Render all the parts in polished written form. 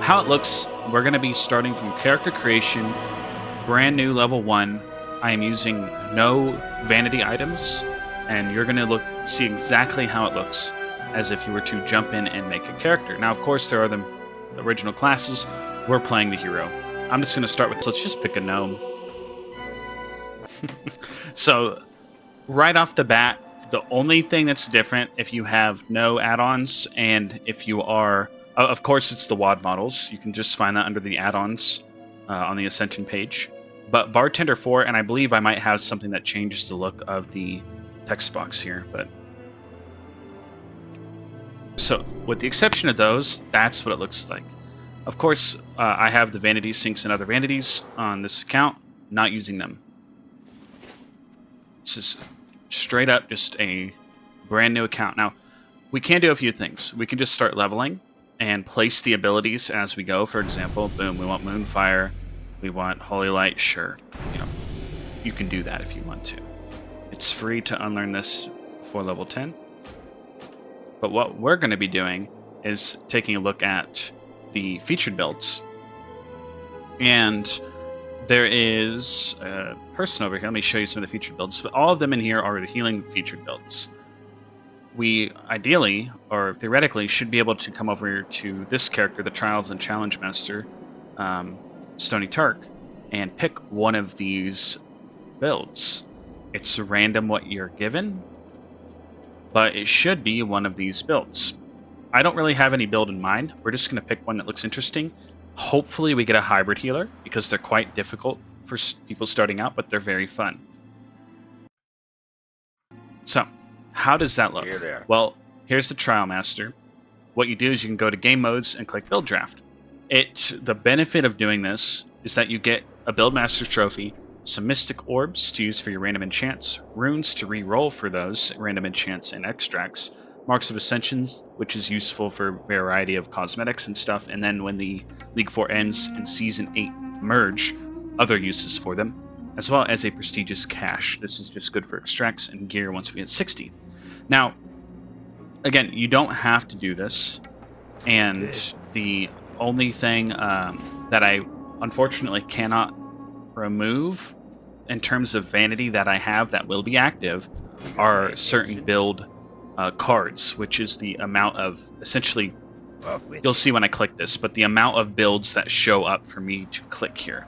how it looks, we're going to be starting from character creation, brand new level 1. I am using no vanity items, and you're going to see exactly how it looks as if you were to jump in and make a character. Now, of course, there are the original classes. We're playing the hero. I'm just going to start with, let's just pick a gnome. So, right off the bat, the only thing that's different if you have no add-ons and if you are, of course, it's the WAD models. You can just find that under the add-ons on the Ascension page. But Bartender 4, and I believe I might have something that changes the look of the text box here. But so, with the exception of those, that's what it looks like. Of course, I have the vanity sinks and other vanities on this account, not using them. This is straight up just a brand new account. Now, we can do a few things. We can just start leveling and place the abilities as we go. For example, boom, we want Moonfire, we want Holy Light, sure. You can do that if you want to. It's free to unlearn this before level 10. But what we're going to be doing is taking a look at the featured builds. And there is a person over here. Let me show you some of the featured builds. But all of them in here are the healing featured builds. We ideally, or theoretically, should be able to come over to this character, the Trials and Challenge Master, Stony Tark, and pick one of these builds. It's random what you're given, but it should be one of these builds. I don't really have any build in mind. We're just going to pick one that looks interesting. Hopefully we get a hybrid healer, because they're quite difficult for people starting out, but they're very fun. So, how does that look? Well, here's the Trial Master. What you do is you can go to Game Modes and click Build Draft. The benefit of doing this is that you get a Build Master trophy, some Mystic Orbs to use for your random enchants, runes to re-roll for those random enchants and extracts, Marks of Ascensions, which is useful for a variety of cosmetics and stuff, and then when the League 4 ends and Season 8 merge, other uses for them, as well as a prestigious cache. This is just good for extracts and gear once we hit 60. Now, again, you don't have to do this, and the only thing that I unfortunately cannot remove in terms of vanity that I have that will be active are certain build cards, which is the amount of, essentially, you'll see when I click this, but the amount of builds that show up for me to click here.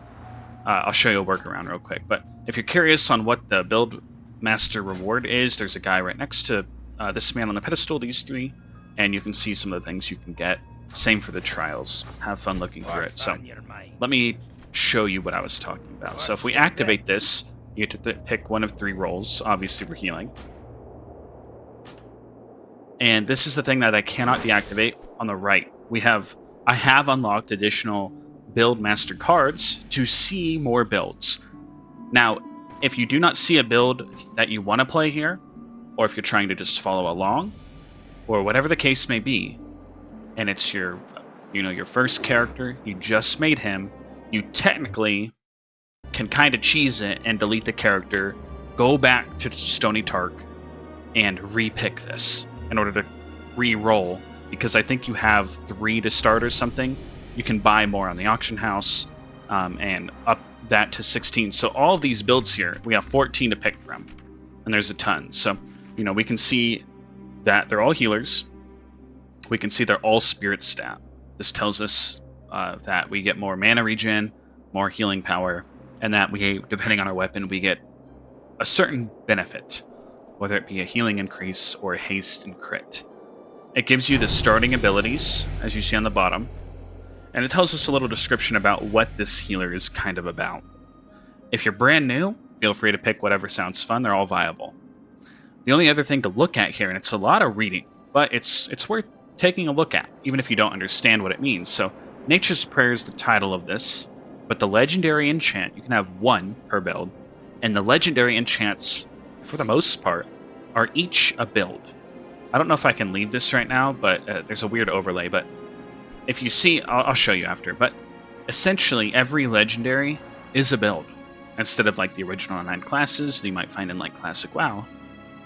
I'll show you a workaround real quick, but if you're curious on what the Build Master reward is, there's a guy right next to this man on the pedestal, these three, and you can see some of the things you can get. Same for the trials. Have fun looking through it. So let me show you what I was talking about. So if we activate this, you get to pick one of 3 roles. Obviously, we're healing. And this is the thing that I cannot deactivate on the right. I have unlocked additional Build Master cards to see more builds. Now, if you do not see a build that you want to play here, or if you're trying to just follow along, or whatever the case may be, and it's your first character, you just made him, you technically can kind of cheese it and delete the character, go back to Stony Tark, and re-pick this in order to re-roll, because I think you have 3 to start or something. You can buy more on the auction house and up that to 16. So all of these builds here, we have 14 to pick from, and there's a ton. So, we can see that they're all healers. We can see they're all spirit stat. This tells us that we get more mana regen, more healing power, and that we, depending on our weapon, we get a certain benefit, whether it be a healing increase or a haste and crit. It gives you the starting abilities, as you see on the bottom, and it tells us a little description about what this healer is kind of about. If you're brand new, feel free to pick whatever sounds fun. They're all viable. The only other thing to look at here, and it's a lot of reading, but it's worth taking a look at, even if you don't understand what it means. So, Nature's Prayer is the title of this, but the legendary enchant, you can have 1 per build, and the legendary enchants, for the most part, are each a build. I don't know if I can leave this right now, but there's a weird overlay, but if you see, I'll show you after, but essentially every legendary is a build. Instead of like the original 9 classes that you might find in like Classic WoW,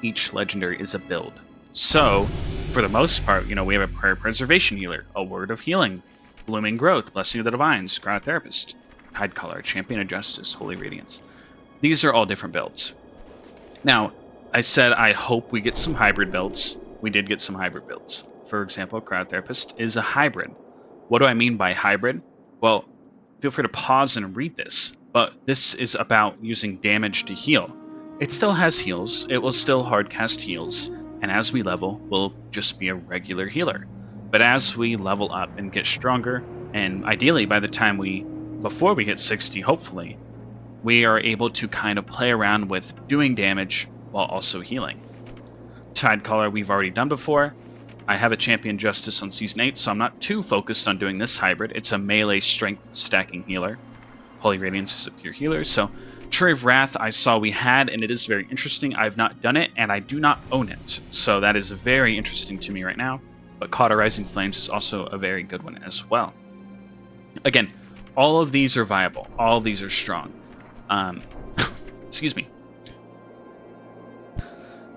each legendary is a build. So, for the most part, we have a Prayer Preservation Healer, a Word of Healing, Blooming Growth, Blessing of the Divine, Scribe Therapist, Hide Color, Champion of Justice, Holy Radiance. These are all different builds. Now, I said I hope we get some hybrid builds. We did get some hybrid builds. For example, Crowd Therapist is a hybrid. What do I mean by hybrid? Well, feel free to pause and read this, but this is about using damage to heal. It still has heals, it will still hardcast heals, and as we level, we'll just be a regular healer. But as we level up and get stronger, and ideally by the time before we hit 60, hopefully, we are able to kind of play around with doing damage while also healing. Tide Caller we've already done before. I have a Champion Justice on Season 8, so I'm not too focused on doing this hybrid. It's a melee strength stacking healer. Holy Radiance is a pure healer, so Tree of Wrath I saw we had, and it is very interesting. I've not done it, and I do not own it, so that is very interesting to me right now. But Cauterizing Flames is also a very good one as well. Again, all of these are viable. All of these are strong. Excuse me.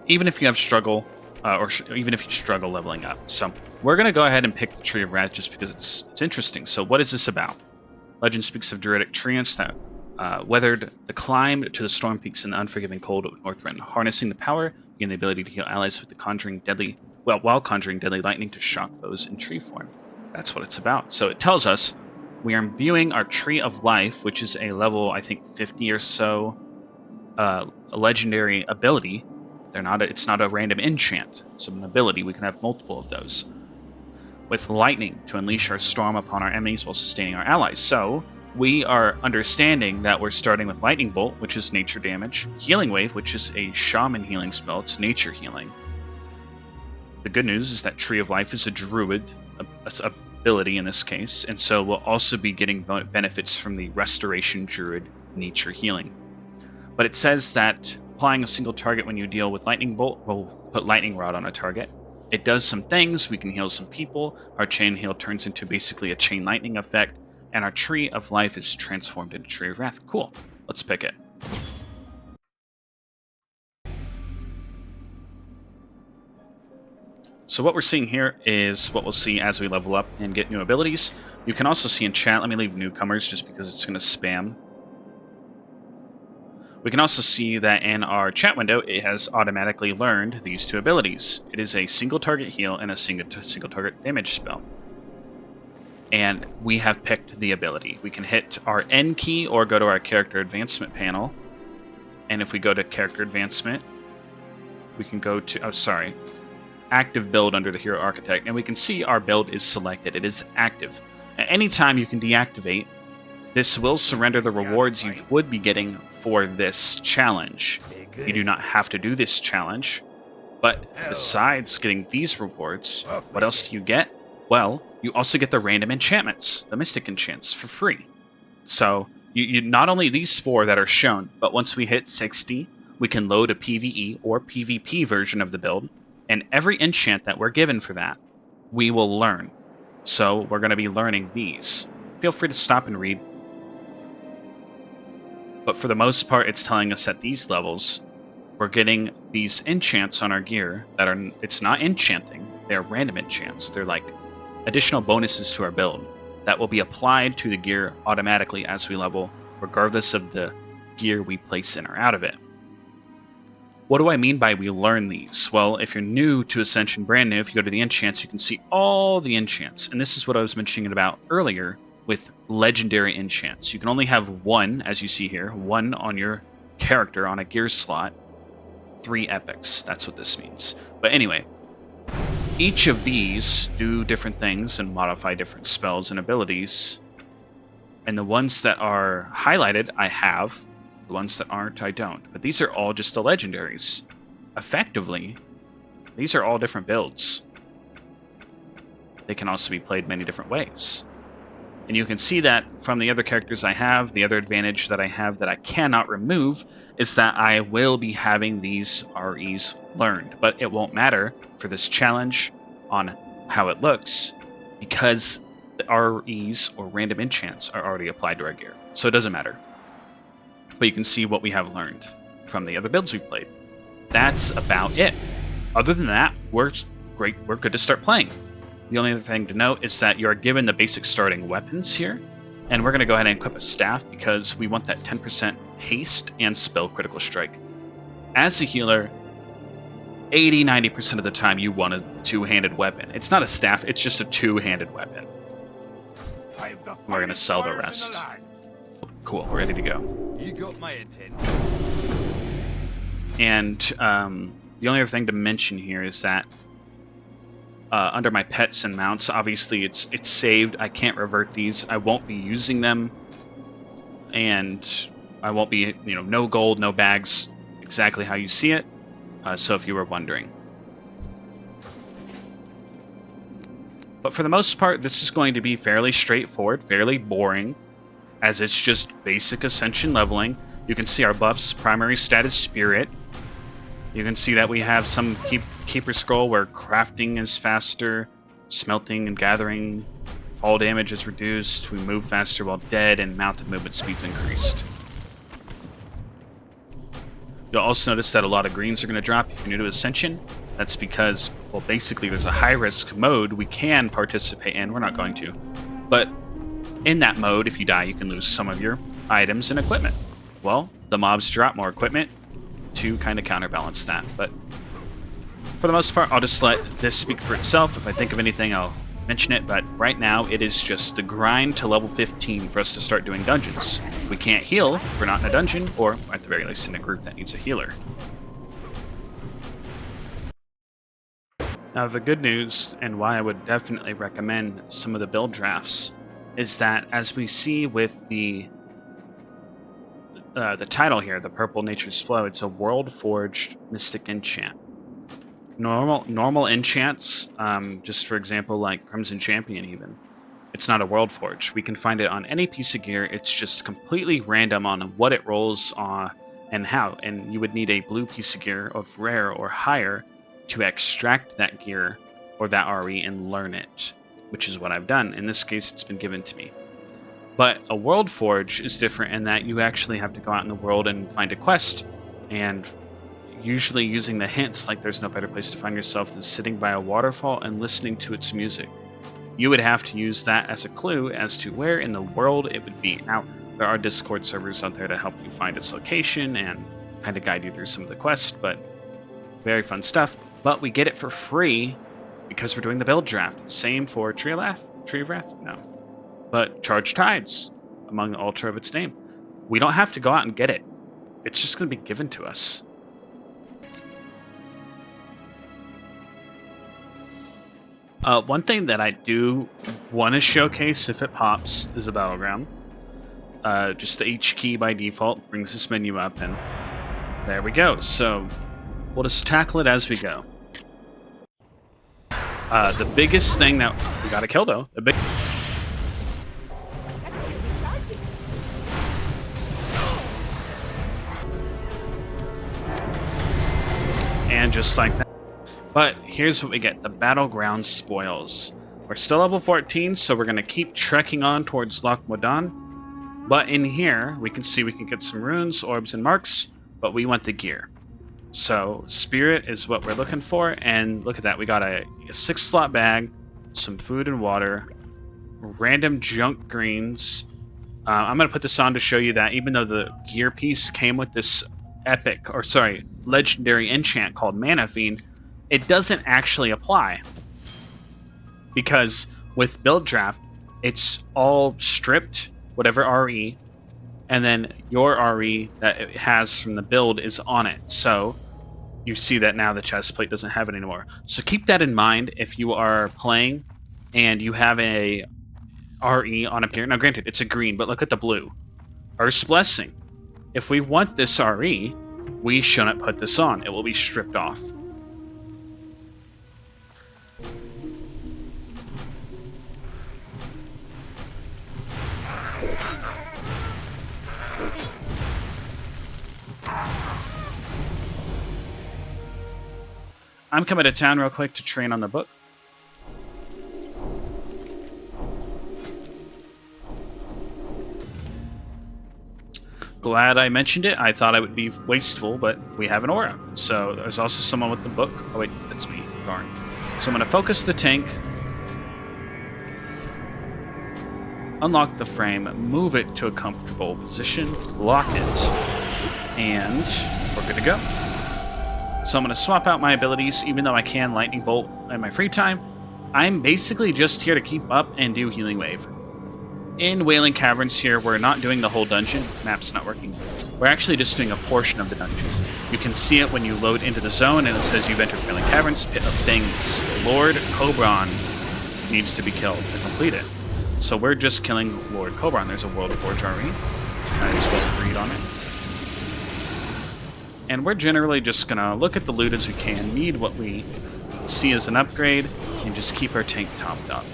Even if you have struggle, even if you struggle leveling up. So we're going to go ahead and pick the Tree of Wrath just because it's interesting. So what is this about? Legend speaks of druidic treants that weathered the climb to the storm peaks in the unforgiving cold of Northrend, harnessing the power and the ability to heal allies with the while conjuring deadly lightning to shock foes in tree form. That's what it's about. So it tells us we are imbuing our Tree of Life, which is a level, I think, 50 or so, a legendary ability. It's not a random enchant. It's an ability. We can have multiple of those. With lightning to unleash our storm upon our enemies while sustaining our allies. So we are understanding that we're starting with Lightning Bolt, which is nature damage. Healing Wave, which is a shaman healing spell. It's nature healing. The good news is that Tree of Life is a druid ability in this case, and so we'll also be getting benefits from the Restoration Druid nature healing. But it says that applying a single target when you deal with Lightning Bolt will put Lightning Rod on a target. It does some things. We can heal some people. Our Chain Heal turns into basically a Chain Lightning effect, and our Tree of Life is transformed into Tree of Wrath. Cool. Let's pick it. So what we're seeing here is what we'll see as we level up and get new abilities. You can also see in chat, let me leave newcomers just because it's going to spam. We can also see that in our chat window, it has automatically learned these two abilities. It is a single target heal and a single target damage spell. And we have picked the ability. We can hit our N key or go to our character advancement panel. And if we go to character advancement, we can go to, active build under the hero architect, and we can see our build is selected. It is active. At any time you can deactivate. This will surrender the rewards you would be getting for this challenge. You do not have to do this challenge, but besides getting these rewards, what else do you get? Well, you also get the random enchantments, the mystic enchants, for free. So you not only these 4 that are shown, but once we hit 60, we can load a PvE or PvP version of the build, and every enchant that we're given for that, we will learn. So we're going to be learning these. Feel free to stop and read. But for the most part, it's telling us at these levels, we're getting these enchants on our gear that are, it's not enchanting, they're random enchants. They're like additional bonuses to our build that will be applied to the gear automatically as we level, regardless of the gear we place in or out of it. What do I mean by we learn these? Well, if you're new to Ascension, brand new, if you go to the enchants, you can see all the enchants. And this is what I was mentioning about earlier with legendary enchants. You can only have 1, as you see here, 1 on your character on a gear slot, 3 epics. That's what this means. But anyway, each of these do different things and modify different spells and abilities. And the ones that are highlighted, I have. The ones that aren't, I don't. But these are all just the legendaries. Effectively, these are all different builds. They can also be played many different ways. And you can see that from the other characters I have, the other advantage that I have that I cannot remove is that I will be having these REs learned. But it won't matter for this challenge on how it looks because the REs or random enchants are already applied to our gear. So it doesn't matter. But you can see what we have learned from the other builds we've played. That's about it. Other than that, we're great. We're good to start playing. The only other thing to note is that you are given the basic starting weapons here, and we're going to go ahead and equip a staff because we want that 10% haste and spell critical strike. As a healer, 80-90% of the time you want a two-handed weapon. It's not a staff, it's just a two-handed weapon. We're going to sell the rest. Cool, we're ready to go. You got my attention. And the only other thing to mention here is that under my pets and mounts, obviously it's saved. I can't revert these. I won't be using them, and I won't be, no gold, no bags, exactly how you see it. So if you were wondering. But for the most part, this is going to be fairly straightforward, fairly boring, as it's just basic Ascension leveling. You can see our buffs. Primary stat is Spirit. You can see that we have some Keeper Scroll where crafting is faster, smelting and gathering, fall damage is reduced, we move faster while dead, and mounted movement speed's increased. You'll also notice that a lot of greens are going to drop if you're new to Ascension. That's because, well, basically there's a high-risk mode we can participate in. We're not going to. But in that mode, if you die, you can lose some of your items and equipment. Well, the mobs drop more equipment to kind of counterbalance that. But for the most part, I'll just let this speak for itself. If I think of anything, I'll mention it. But right now, it is just the grind to level 15 for us to start doing dungeons. We can't heal if we're not in a dungeon, or at the very least in a group that needs a healer. Now, the good news, and why I would definitely recommend some of the build drafts, is that as we see with the title here, the Purple Nature's Flow, it's a world-forged mystic enchant. Normal enchants, just for example, like Crimson Champion even, it's not a world forge. We can find it on any piece of gear. It's just completely random on what it rolls on and how. And you would need a blue piece of gear of rare or higher to extract that gear or that RE and learn it, which is what I've done. In this case, it's been given to me. But a world forge is different in that you actually have to go out in the world and find a quest, and usually using the hints, like there's no better place to find yourself than sitting by a waterfall and listening to its music. You would have to use that as a clue as to where in the world it would be. Now, there are Discord servers out there to help you find its location and kind of guide you through some of the quests, but very fun stuff. But we get it for free because we're doing the build draft. Same for Tree of Wrath? No. But Charged Tides, among the Ultra of its name. We don't have to go out and get it. It's just going to be given to us. One thing that I do want to showcase if it pops is a battleground. Just the H key by default brings this menu up, and there we go. So we'll just tackle it as we go. The biggest thing that we got to kill, though, and just like that. But here's what we get, the Battleground Spoils. We're still level 14, so we're going to keep trekking on towards Loch Modan. But in here, we can see we can get some runes, orbs, and marks, but we want the gear. So Spirit is what we're looking for, and look at that. We got a 6-slot bag, some food and water, random junk greens. I'm going to put this on to show you that even though the gear piece came with this legendary enchant called Mana Fiend, it doesn't actually apply, because with build draft, it's all stripped, whatever RE, and then your RE that it has from the build is on it. So you see that now the chest plate doesn't have it anymore. So keep that in mind if you are playing and you have a RE on a gear. Now granted, it's a green, but look at the blue. Earth's Blessing. If we want this RE, we shouldn't put this on. It will be stripped off. I'm coming to town real quick to train on the book. Glad I mentioned it. I thought I would be wasteful, but we have an aura. So there's also someone with the book. Oh wait, that's me. Darn. So I'm going to focus the tank unlock the frame, move it to a comfortable position, lock it, and we're good to go. So I'm going to swap out my abilities, even though I can Lightning Bolt in my free time. I'm basically just here to keep up and do Healing Wave. In Wailing Caverns here, we're not doing the whole dungeon. Map's not working. We're actually just doing a portion of the dungeon. You can see it when you load into the zone, and it says you've entered Wailing Caverns, Pit of Things. Lord Cobron needs to be killed to complete it. So we're just killing Lord Cobron. There's a World Forge already. I just will read on it. And we're generally just going to look at the loot as we can, need what we see as an upgrade, and just keep our tank topped up.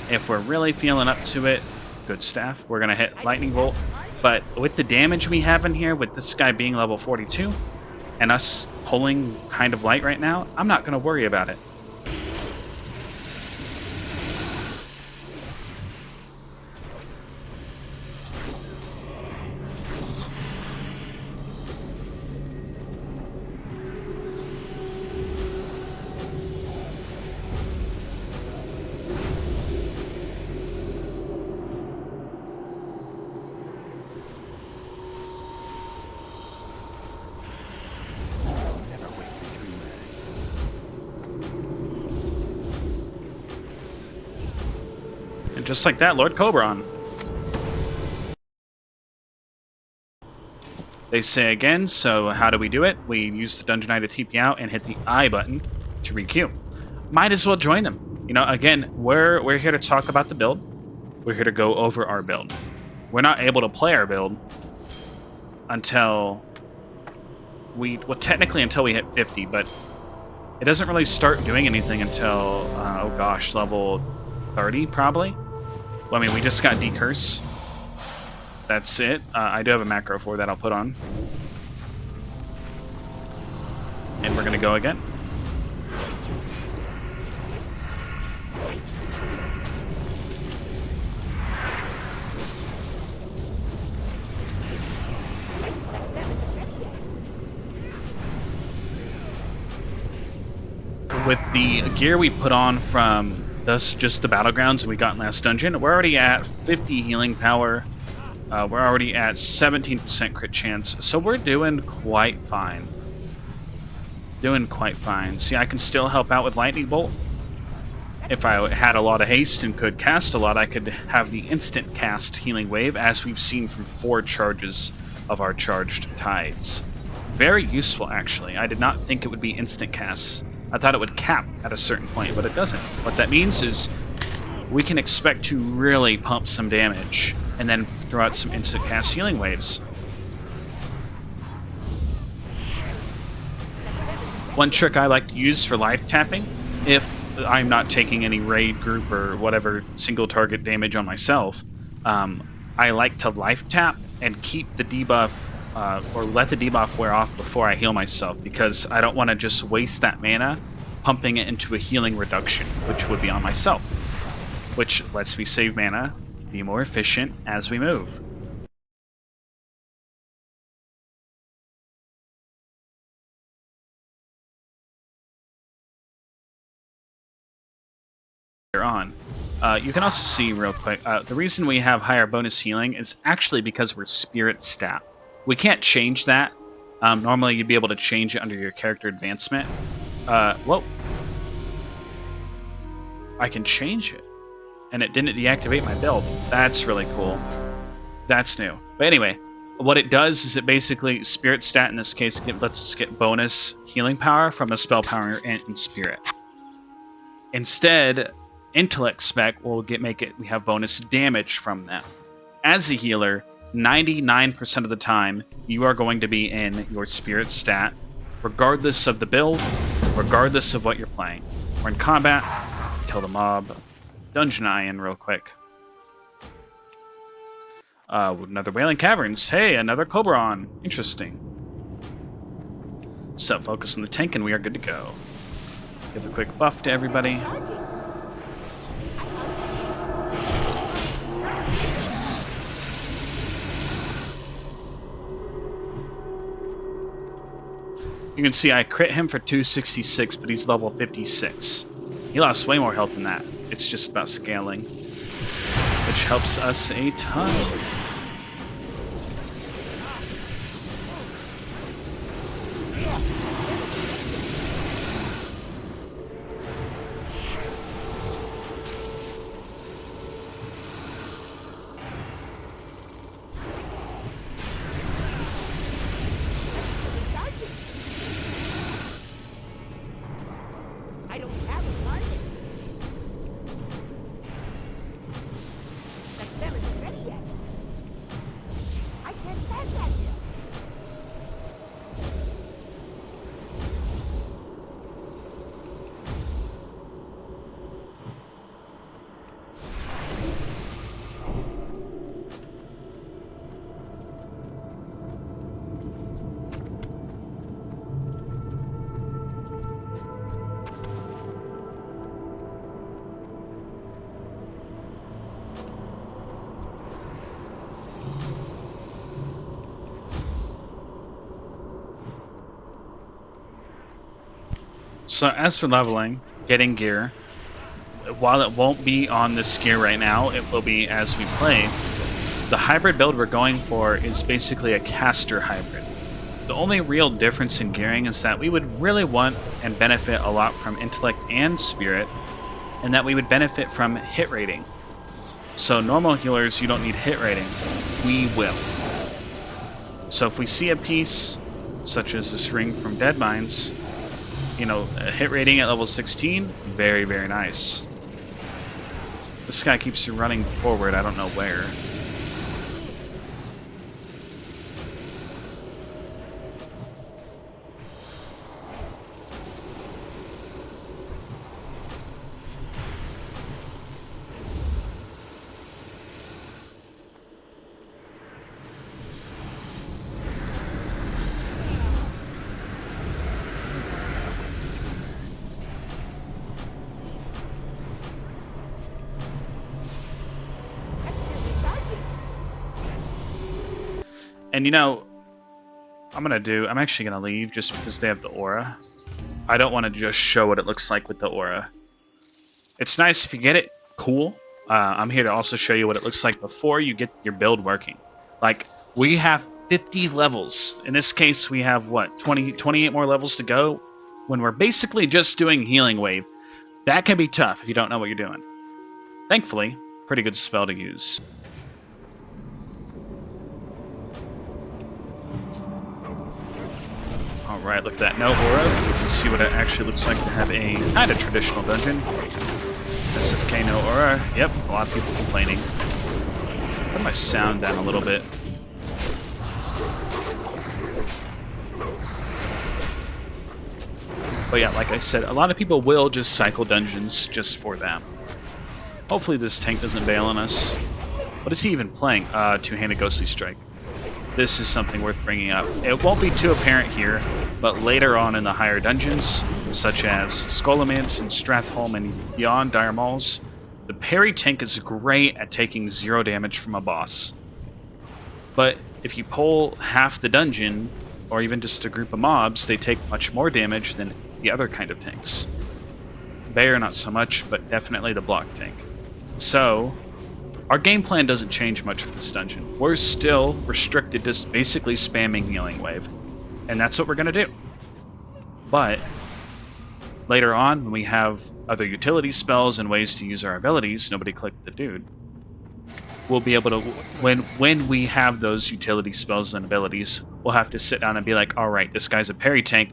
If we're really feeling up to it, good staff, we're going to hit Lightning Bolt. But with the damage we have in here, with this guy being level 42, and us pulling kind of light right now, I'm not going to worry about it. And just like that, Lord Cobron. They say again, so how do we do it? We use the Dungeon Eye to TP out and hit the I button to re-queue. Might as well join them. You know, again, we're here to talk about the build. We're here to go over our build. We're not able to play our build until technically until we hit 50, but it doesn't really start doing anything until, oh gosh, level 30 probably. Well, I mean, we just got decurse. That's it. I do have a macro for that I'll put on. And we're going to go again. With the gear we put on from just the battlegrounds we got in last dungeon, we're already at 50 healing power. We're already at 17% crit chance, so we're doing quite fine. Doing quite fine. See, I can still help out with Lightning Bolt. If I had a lot of haste and could cast a lot, I could have the instant cast Healing Wave, as we've seen from 4 charges of our charged tides. Very useful, actually. I did not think it would be instant casts. I thought it would cap at a certain point, but it doesn't. What that means is we can expect to really pump some damage and then throw out some instant cast healing waves. One trick I like to use for life tapping, if I'm not taking any raid group or whatever single target damage on myself, I like to life tap and keep the debuff or let the debuff wear off before I heal myself, because I don't want to just waste that mana pumping it into a healing reduction, which would be on myself, which lets me save mana, be more efficient as we move. On. You can also see real quick, the reason we have higher bonus healing is actually because we're spirit stat. We can't change that. Normally you'd be able to change it under your character advancement. Whoa. I can change it. And it didn't deactivate my build. That's really cool. That's new. But anyway, what it does is it basically, spirit stat in this case, lets us get bonus healing power from a spell power in spirit. Instead, intellect spec will we have bonus damage from them. As a healer, 99% of the time, you are going to be in your spirit stat, regardless of the build, regardless of what you're playing. We're in combat, kill the mob, Dungeon Eye in real quick. Another Wailing Caverns. Hey, another Cobron. Interesting. So focus on the tank and we are good to go. Give a quick buff to everybody. You can see I crit him for 266, but he's level 56. He lost way more health than that. It's just about scaling. But which helps us a ton. So as for leveling, getting gear, while it won't be on this gear right now, it will be as we play. The hybrid build we're going for is basically a caster hybrid. The only real difference in gearing is that we would really want and benefit a lot from intellect and spirit, and that we would benefit from hit rating. So normal healers, you don't need hit rating. We will. So if we see a piece, such as this ring from Deadmines, you know, a hit rating at level 16, very, very nice. This guy keeps running forward, I don't know where. And you know, I'm actually gonna leave just because they have the aura. I don't want to just show what it looks like with the aura. It's nice if you get it, cool. I'm here to also show you what it looks like before you get your build working. Like, we have 50 levels. In this case, we have, what, 28 more levels to go? When we're basically just doing Healing Wave. That can be tough if you don't know what you're doing. Thankfully, pretty good spell to use. Alright, look at that. No aura. You can see what it actually looks like to have a kind of traditional dungeon. SFK, no aura. Yep, a lot of people complaining. Put my sound down a little bit. But yeah, like I said, a lot of people will just cycle dungeons just for that. Hopefully this tank doesn't bail on us. What is he even playing? Two-handed Ghostly Strike. This is something worth bringing up. It won't be too apparent here, but later on in the higher dungeons, such as Scholomance and Stratholme and beyond Dire Mauls, the parry tank is great at taking 0 damage from a boss. But if you pull half the dungeon, or even just a group of mobs, they take much more damage than the other kind of tanks. Bear, not so much, but definitely the block tank. So, our game plan doesn't change much for this dungeon. We're still restricted to basically spamming Healing Wave. And that's what we're going to do. But later on, when we have other utility spells and ways to use our abilities, nobody clicked the dude, we'll be able to, when we have those utility spells and abilities, we'll have to sit down and be like, alright, this guy's a parry tank.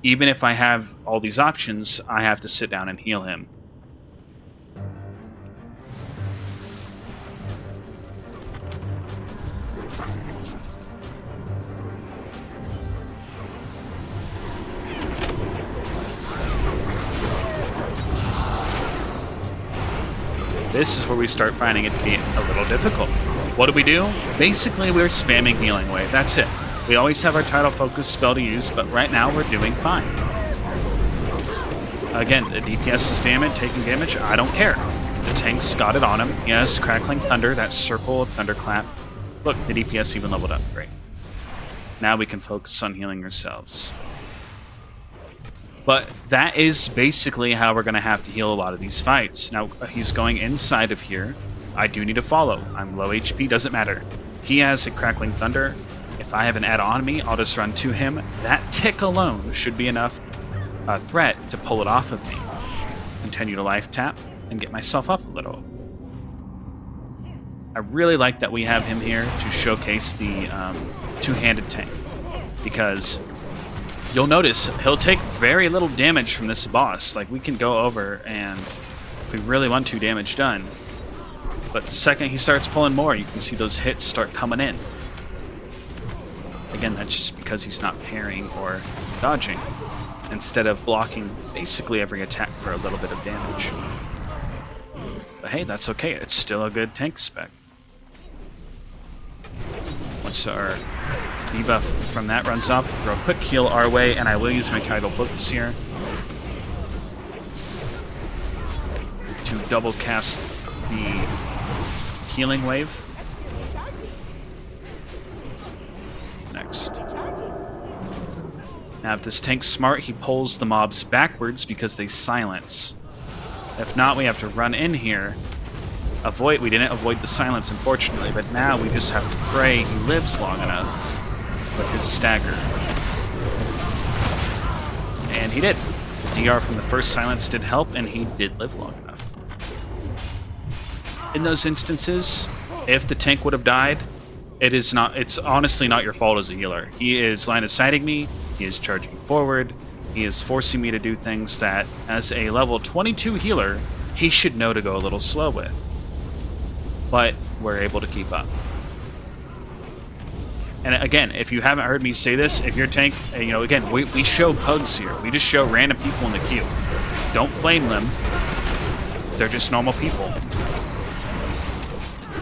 Even if I have all these options, I have to sit down and heal him. This is where we start finding it to be a little difficult. What do? Basically, we're spamming Healing Wave. That's it. We always have our title focus spell to use, but right now we're doing fine. Again, the DPS is taking damage. I don't care. The tank's got it on him. Yes, Crackling Thunder, that circle of Thunderclap. Look, the DPS even leveled up. Great. Now we can focus on healing ourselves. But that is basically how we're going to have to heal a lot of these fights. Now, he's going inside of here. I do need to follow. I'm low HP, doesn't matter. He has a Crackling Thunder. If I have an add on me, I'll just run to him. That tick alone should be enough threat to pull it off of me. Continue to life tap and get myself up a little. I really like that we have him here to showcase the two-handed tank, because you'll notice he'll take very little damage from this boss. Like, we can go over and, if we really want to, damage done. But the second he starts pulling more, you can see those hits start coming in. Again, that's just because he's not parrying or dodging, instead of blocking basically every attack for a little bit of damage. But hey, that's okay. It's still a good tank spec. Once our debuff from that runs off, throw a quick heal our way, and I will use my Tidal Focus here to double cast the healing wave. Next. Now if this tank's smart, he pulls the mobs backwards because they silence. If not, we have to run in here. We didn't avoid the silence, unfortunately, but now we just have to pray he lives long enough with his stagger. And he did. The DR from the first silence did help, and he did live long enough. In those instances, if the tank would have died, it's honestly not your fault as a healer. He is line of sighting me, he is charging forward, he is forcing me to do things that, as a level 22 healer, he should know to go a little slow with. But we're able to keep up. And again, if you haven't heard me say this, if your tank, again, we show pugs here. We just show random people in the queue. Don't flame them. They're just normal people.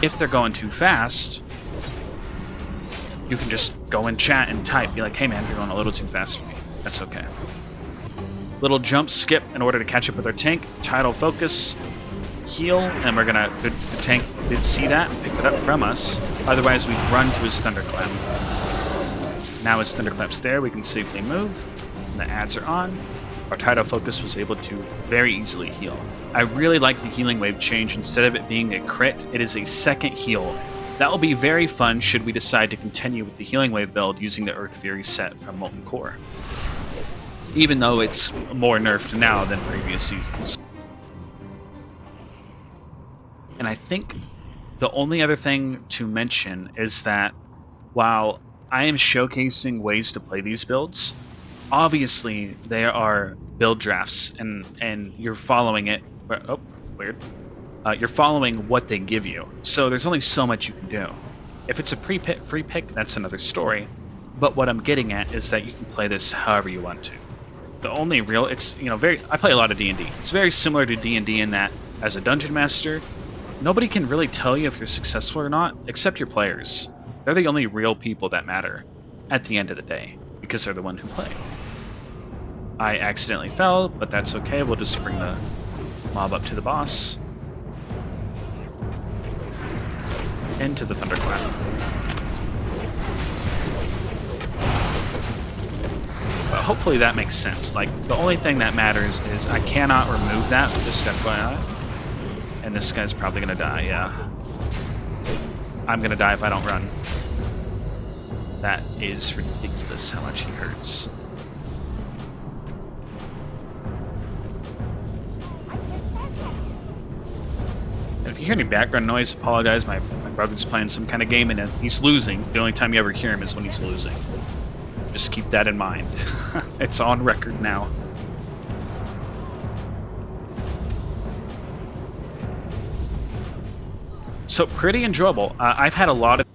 If they're going too fast, you can just go in chat and type. Be like, hey man, you're going a little too fast for me. That's okay. Little jump skip in order to catch up with our tank. Tidal Focus. Heal, and we're gonna. The tank did see that and picked it up from us. Otherwise, we'd run to his Thunderclap. Now his Thunderclap's there, we can safely move. And the adds are on. Our Tidal Focus was able to very easily heal. I really like the healing wave change. Instead of it being a crit, it is a second heal. That will be very fun should we decide to continue with the healing wave build using the Earth Fury set from Molten Core. Even though it's more nerfed now than previous seasons. And I think the only other thing to mention is that while I am showcasing ways to play these builds, obviously there are build drafts and you're following it. Oh, weird. You're following what they give you. So there's only so much you can do. If it's a free pick, that's another story. But what I'm getting at is that you can play this however you want to. The only real, I play a lot of D&D. It's very similar to D&D in that as a dungeon master, nobody can really tell you if you're successful or not, except your players. They're the only real people that matter at the end of the day, because they're the one who play. I accidentally fell, but that's okay. We'll just bring the mob up to the boss. Into the Thunderclap. But hopefully that makes sense. Like, the only thing that matters is I cannot remove that, just FYI. And this guy's probably gonna die, yeah. I'm gonna die if I don't run. That is ridiculous how much he hurts. And if you hear any background noise, apologize. My brother's playing some kind of game and he's losing. The only time you ever hear him is when he's losing. Just keep that in mind. It's on record now. So pretty enjoyable. I've had a lot of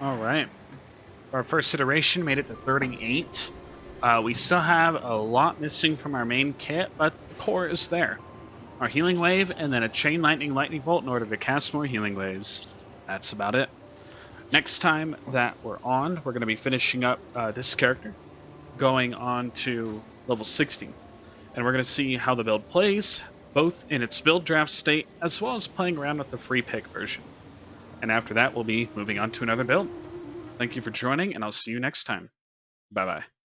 All right. Our first iteration made it to 38. We still have a lot missing from our main kit, but the core is there. Our healing wave, and then a chain lightning bolt in order to cast more healing waves. That's about it. Next time that we're on, we're going to be finishing up this character, going on to level 60. And we're going to see how the build plays, both in its build draft state, as well as playing around with the free pick version. And after that, we'll be moving on to another build. Thank you for joining, and I'll see you next time. Bye bye.